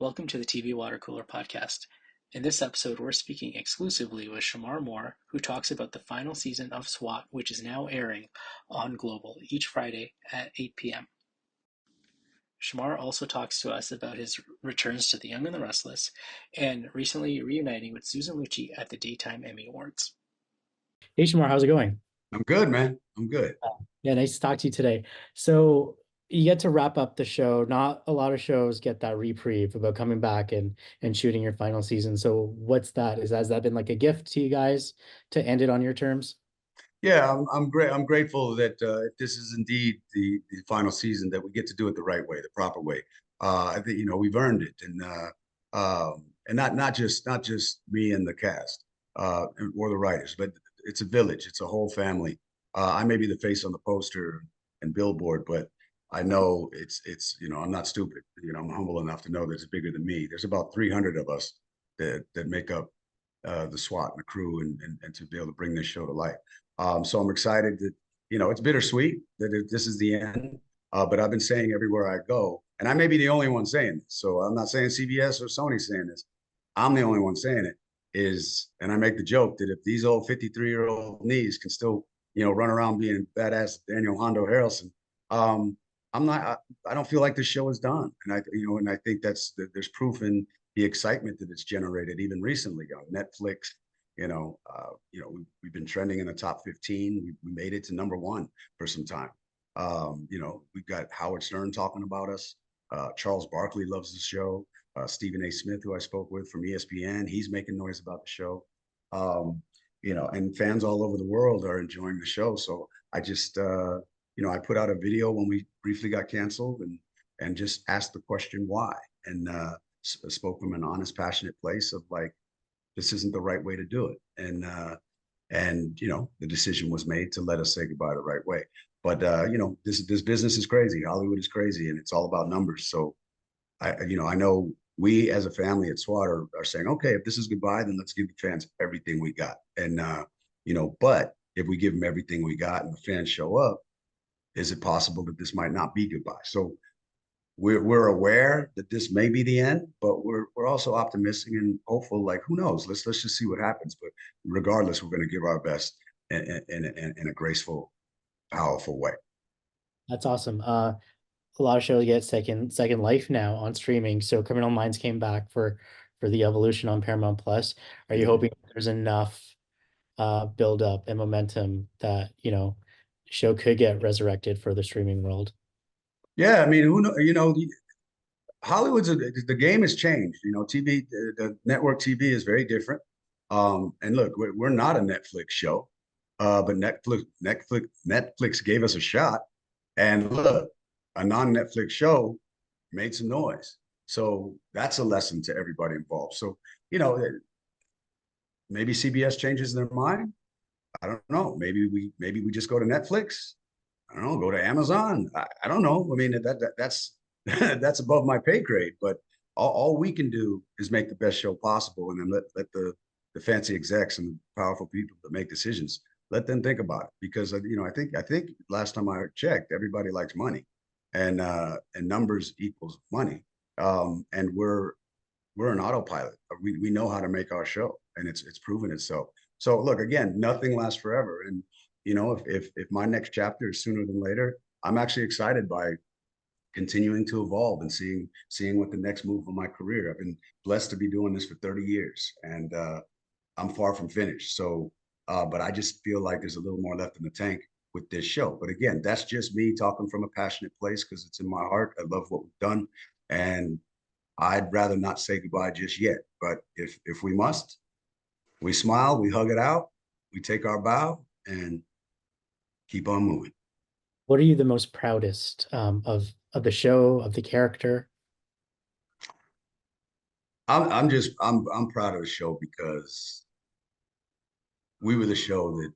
Welcome to the TV Watercooler podcast. In this episode, we're speaking exclusively with Shemar Moore, who talks about the final season of S.W.A.T, which is now airing on Global each Friday at 8 p.m. Shemar also talks to us about his returns to The Young and the Restless and recently reuniting with Susan Lucci at the Daytime Emmy Awards. Hey, Shemar, how's it going? I'm good, man. I'm good. Yeah, nice to talk to you today. So you get to wrap up the show. Not a lot of shows get that reprieve about coming back and shooting your final season. So what's that? Has that been like a gift to you guys to end it on your terms? Yeah, I'm great. I'm grateful that if this is indeed the final season, that we get to do it the right way, the proper way. I think we've earned it, and not just me and the cast or the writers, but it's a village. It's a whole family. I may be the face on the poster and billboard, but I know it's I'm not stupid. I'm humble enough to know that it's bigger than me. There's about 300 of us that make up the SWAT and the crew and to be able to bring this show to life. So I'm excited that, it's bittersweet that this is the end. But I've been saying everywhere I go, and I may be the only one saying this. So I'm not saying CBS or Sony saying this. I'm the only one saying it and I make the joke that if these old 53-year-old knees can still, run around being badass Daniel Hondo Harrelson, I'm not, I don't feel like this show is done. And I think there's proof in the excitement that it's generated even recently on Netflix. We've been trending in the top 15. We made it to #1 for some time. We've got Howard Stern talking about us. Charles Barkley loves the show. Stephen A. Smith, who I spoke with from ESPN, he's making noise about the show. And fans all over the world are enjoying the show. So I just, I put out a video when we briefly got canceled and just asked the question why, and spoke from an honest, passionate place of like, this isn't the right way to do it. And the decision was made to let us say goodbye the right way. But this business is crazy. Hollywood is crazy, and it's all about numbers. So I know we as a family at SWAT are saying, okay, if this is goodbye, then let's give the fans everything we got. And but if we give them everything we got and the fans show up, is it possible that this might not be goodbye? So we're aware that this may be the end, but we're also optimistic and hopeful. Like, who knows? Let's just see what happens. But regardless, we're going to give our best in a graceful, powerful way. That's awesome. A lot of shows get second life now on streaming. So Criminal Minds came back for the Evolution on Paramount Plus. Are you hoping there's enough build up and momentum that show could get resurrected for the streaming world? Yeah, I mean, who know? The game has changed. TV, the network TV is very different. And look, we're not a Netflix show, but Netflix gave us a shot. And look, a non-Netflix show made some noise. So that's a lesson to everybody involved. So, maybe CBS changes their mind. I don't know. Maybe we just go to Netflix. I don't know, go to Amazon. I don't know. I mean, that's that's above my pay grade. But all we can do is make the best show possible, and then let the fancy execs and powerful people that make decisions, let them think about it. Because I think last time I checked, everybody likes money, and numbers equals money. And we're an autopilot. We know how to make our show, and it's proven itself. So look, again, nothing lasts forever, and if my next chapter is sooner than later, I'm actually excited by continuing to evolve and seeing what the next move of my career. I've been blessed to be doing this for 30 years, and I'm far from finished. So, but I just feel like there's a little more left in the tank with this show. But again, that's just me talking from a passionate place because it's in my heart. I love what we've done, and I'd rather not say goodbye just yet. But if we must, we smile, we hug it out, we take our bow, and keep on moving. What are you the most proudest of the show, of the character? I'm proud of the show because we were the show that,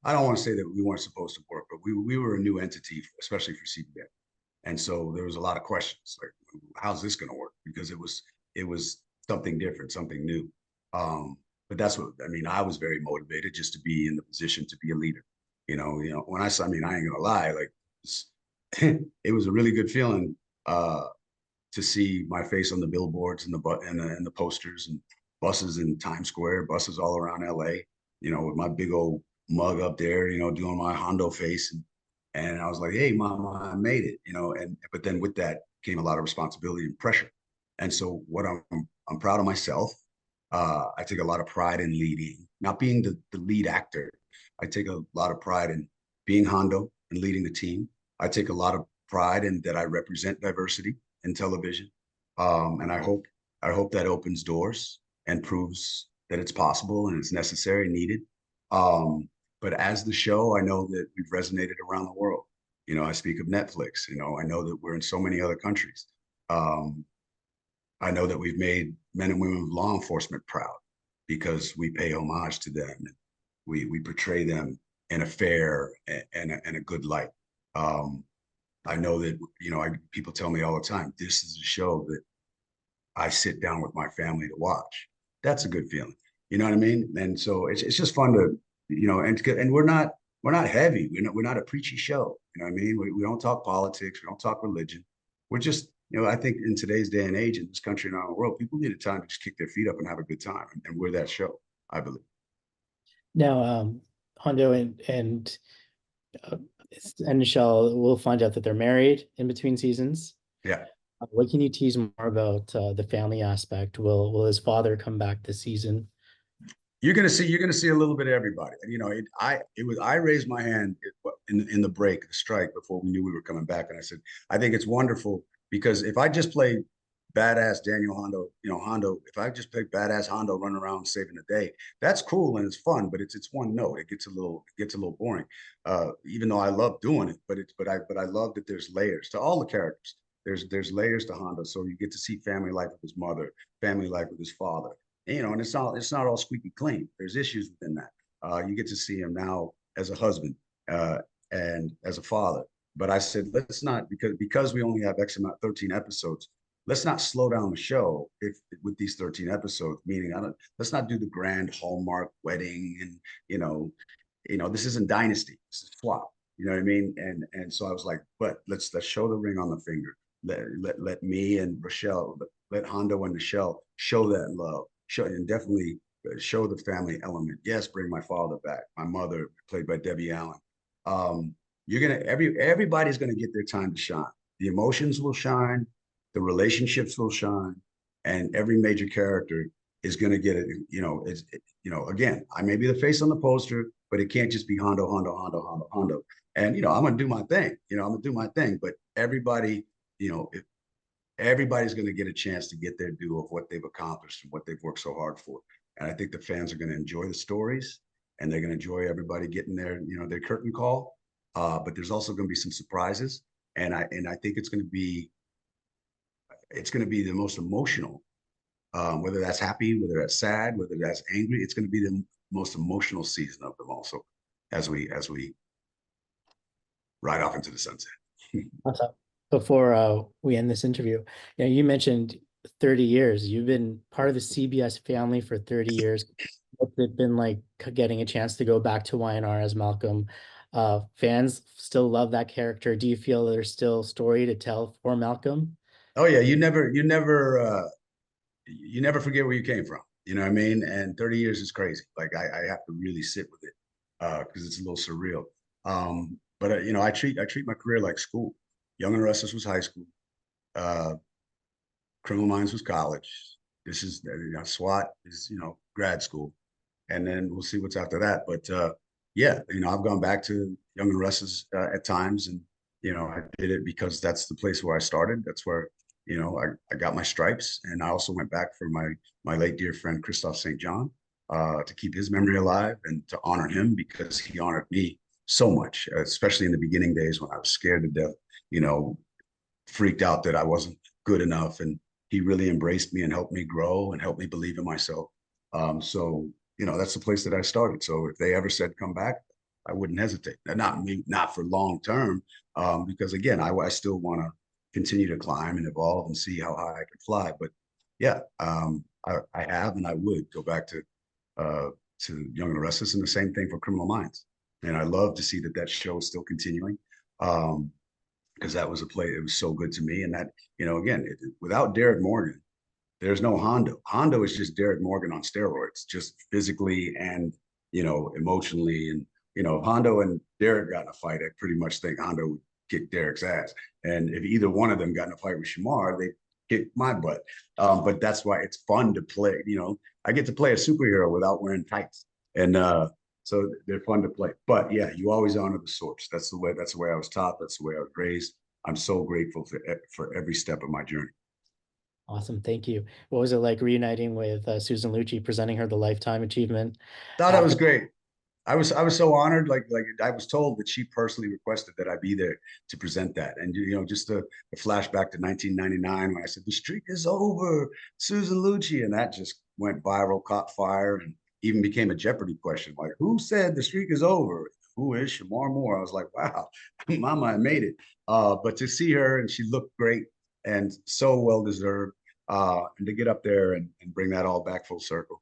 I don't want to say that we weren't supposed to work, but we were a new entity, especially for CBS. And so there was a lot of questions like, how's this going to work? Because it was something different, something new. But that's what I mean. I was very motivated just to be in the position to be a leader. When I mean, I ain't gonna lie, like it was a really good feeling to see my face on the billboards and the posters and buses in Times Square, buses all around LA, with my big old mug up there, doing my Hondo face. And I was like, hey, mama, I made it, but then with that came a lot of responsibility and pressure. And so what I'm proud of myself. I take a lot of pride in leading, not being the lead actor. I take a lot of pride in being Hondo and leading the team. I take a lot of pride in that I represent diversity in television. And I hope that opens doors and proves that it's possible and it's necessary and needed. But as the show, I know that we've resonated around the world. I speak of Netflix. I know that we're in so many other countries. I know that we've made men and women of law enforcement proud because we pay homage to them. And we portray them in a fair and a good light. I know that, people tell me all the time, this is a show that I sit down with my family to watch. That's a good feeling. You know what I mean? And so it's just fun to, and we're not heavy. We're not a preachy show. You know what I mean? We don't talk politics. We don't talk religion. We're just, I think in today's day and age in this country and around the world, people need a time to just kick their feet up and have a good time. And we're that show, I believe. Now, Hondo uh, and Michelle will find out that they're married in between seasons. Yeah. What can you tease more about the family aspect? Will his father come back this season? You're gonna see a little bit of everybody. I raised my hand in the break, the strike, before we knew we were coming back, and I said, I think it's wonderful because if I just play badass Daniel Hondo, Hondo, if I just play badass Hondo running around saving the day, that's cool and it's fun, but it's one note. It gets a little boring. Even though I love doing it, but I love that there's layers to all the characters. There's layers to Hondo, so you get to see family life with his mother, family life with his father, and it's not all squeaky clean. There's issues within that. You get to see him now as a husband and as a father. But I said, let's not, because we only have X amount 13 episodes. Let's not slow down the show with these 13 episodes. Meaning, let's not do the grand Hallmark wedding and this isn't Dynasty. This is SWAT. You know what I mean? And so I was like, but let's show the ring on the finger. Let me and Rochelle, let Hondo and Michelle show that love. Show and definitely show the family element. Yes, bring my father back. My mother, played by Debbie Allen. Everybody's gonna get their time to shine. The emotions will shine, the relationships will shine, and every major character is gonna get it. Again, I may be the face on the poster, but it can't just be Hondo, Hondo, Hondo, Hondo, Hondo. And I'm gonna do my thing. I'm gonna do my thing. But everybody, if everybody's going to get a chance to get their due of what they've accomplished and what they've worked so hard for. And I think the fans are going to enjoy the stories and they're going to enjoy everybody getting their curtain call. But there's also going to be some surprises. And I think it's going to be the most emotional, whether that's happy, whether that's sad, whether that's angry, it's going to be the most emotional season of them also as we ride off into the sunset. Awesome. Before we end this interview, you mentioned 30 years. You've been part of the CBS family for 30 years. What's it been like getting a chance to go back to YNR as Malcolm? Fans still love that character. Do you feel there's still story to tell for Malcolm? Oh yeah, you never forget where you came from. You know what I mean? And 30 years is crazy. Like I have to really sit with it because it's a little surreal. But I treat my career like school. Young and Restless was high school. Criminal Minds was college. This is SWAT is grad school, and then we'll see what's after that. But yeah, I've gone back to Young and Restless at times, and I did it because that's the place where I started. That's where I got my stripes, and I also went back for my late dear friend Christophe St. John to keep his memory alive and to honor him because he honored me so much, especially in the beginning days when I was scared to death, freaked out that I wasn't good enough. And he really embraced me and helped me grow and helped me believe in myself. So, that's the place that I started. So if they ever said come back, I wouldn't hesitate. Not for long term, because again, I still want to continue to climb and evolve and see how high I can fly. But yeah, I have and I would go back to Young and Restless, and the same thing for Criminal Minds. And I love to see that show is still continuing. because that was a play. It was so good to me. And that, again, without Derek Morgan, there's no Hondo. Hondo is just Derek Morgan on steroids, just physically and, emotionally. And, if Hondo and Derek got in a fight, I pretty much think Hondo would kick Derek's ass. And if either one of them got in a fight with Shemar, they kick my butt. But that's why it's fun to play. I get to play a superhero without wearing tights. And so they're fun to play. But yeah, you always honor the source. That's the way I was taught. That's the way I was raised. I'm so grateful for every step of my journey. Awesome. Thank you. What was it like reuniting with Susan Lucci, presenting her the Lifetime Achievement? Thought that was great. I was so honored. Like I was told that she personally requested that I be there to present that. And just a flashback to 1999 when I said the streak is over, Susan Lucci, and that just went viral, caught fire, and even became a Jeopardy question. Like, who said the streak is over? Who is Shemar Moore? I was like, wow, Mama, I made it. But to see her, and she looked great and so well deserved. And to get up there and bring that all back full circle.